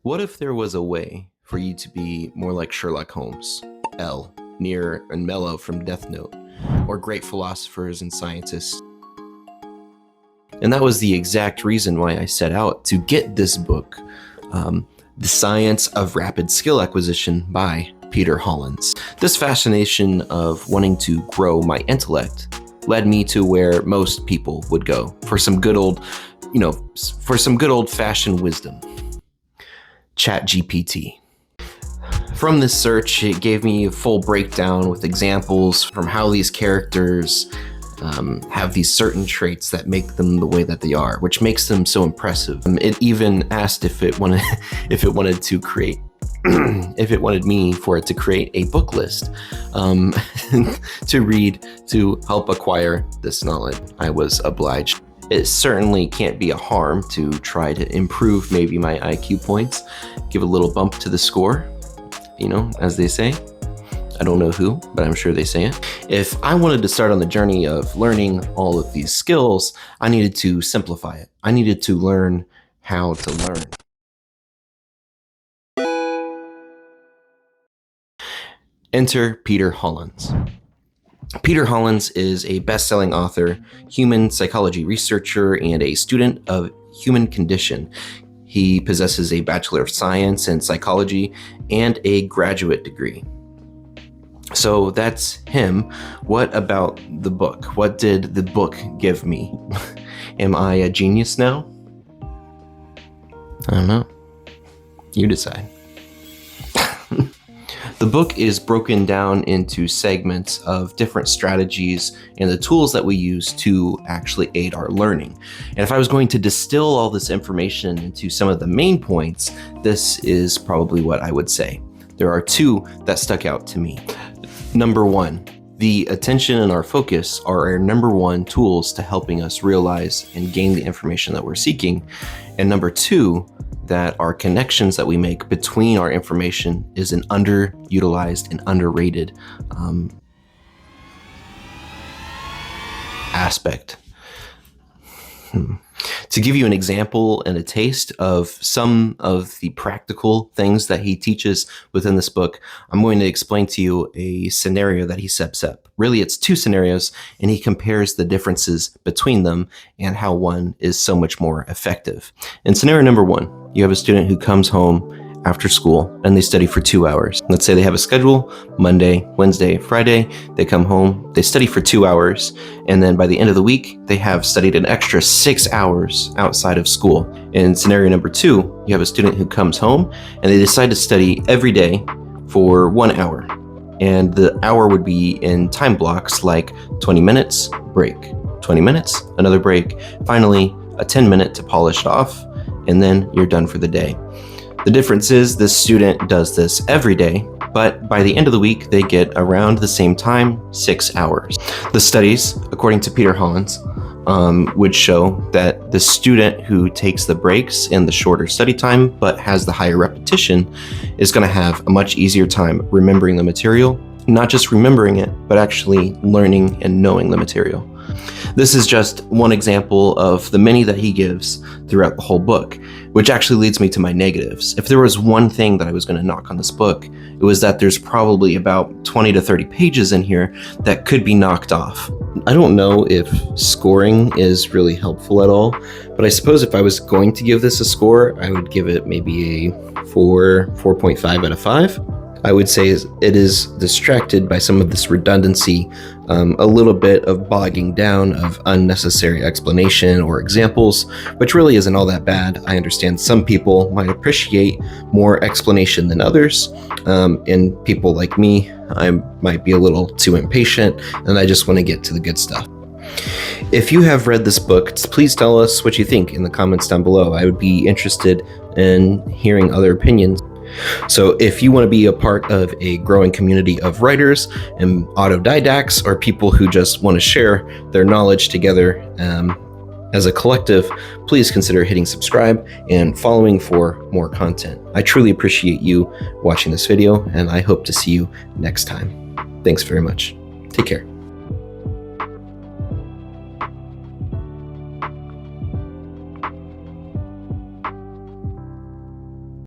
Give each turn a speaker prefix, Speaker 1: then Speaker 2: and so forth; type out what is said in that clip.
Speaker 1: What if there was a way for you to be more like Sherlock Holmes, L, Near and Mello from Death Note, or great philosophers and scientists? And that was the exact reason why I set out to get this book, The Science of Rapid Skill Acquisition by Peter Hollins. This fascination of wanting to grow my intellect led me to where most people would go for some good old-fashioned wisdom. ChatGPT. From this search, it gave me a full breakdown with examples from how these characters have these certain traits that make them the way that they are, which makes them so impressive. It even asked if it wanted to create if it wanted me for it to create a book list to read to help acquire this knowledge. I was obliged. It certainly can't be a harm to try to improve maybe my IQ points, give a little bump to the score, as they say. I don't know who, but I'm sure they say it. If I wanted to start on the journey of learning all of these skills, I needed to simplify it. I needed to learn how to learn. Enter Peter Hollins. Peter Hollins is a best-selling author, human psychology researcher, and a student of human condition. He possesses a Bachelor of Science in Psychology and a graduate degree. So that's him. What about the book? What did the book give me? Am I a genius now? I don't know. You decide. The book is broken down into segments of different strategies and the tools that we use to actually aid our learning. And if I was going to distill all this information into some of the main points, this is probably what I would say. There are two that stuck out to me. Number one, the attention and our focus are our number one tools to helping us realize and gain the information that we're seeking. And number two, that our connections that we make between our information is an underutilized and underrated aspect. To give you an example and a taste of some of the practical things that he teaches within this book, I'm going to explain to you a scenario that he sets up. Really, it's two scenarios, and he compares the differences between them and how one is so much more effective. In scenario number one, you have a student who comes home after school and they study for 2 hours. Let's say they have a schedule, Monday, Wednesday, Friday. They come home, they study for 2 hours, and then by the end of the week, they have studied an extra 6 hours outside of school. In scenario number two, you have a student who comes home and they decide to study every day for 1 hour. And the hour would be in time blocks like 20 minutes, break, 20 minutes, another break, finally a 10-minute to polish it off, and then you're done for the day. The difference is this student does this every day, but by the end of the week, they get around the same time, 6 hours. The studies, according to Peter Hollins, would show that the student who takes the breaks and the shorter study time, but has the higher repetition, is going to have a much easier time remembering the material, not just remembering it, but actually learning and knowing the material. This is just one example of the many that he gives throughout the whole book, which actually leads me to my negatives. If there was one thing that I was going to knock on this book, it was that there's probably about 20 to 30 pages in here that could be knocked off. I don't know if scoring is really helpful at all, but I suppose if I was going to give this a score, I would give it maybe a 4.5 out of 5. I would say it is distracted by some of this redundancy, a little bit of bogging down of unnecessary explanation or examples, which really isn't all that bad. I understand some people might appreciate more explanation than others, and people like me, I might be a little too impatient, and I just want to get to the good stuff. If you have read this book, please tell us what you think in the comments down below. I would be interested in hearing other opinions. So if you want to be a part of a growing community of writers and autodidacts, or people who just want to share their knowledge together as a collective, please consider hitting subscribe and following for more content. I truly appreciate you watching this video, and I hope to see you next time. Thanks very much. Take care.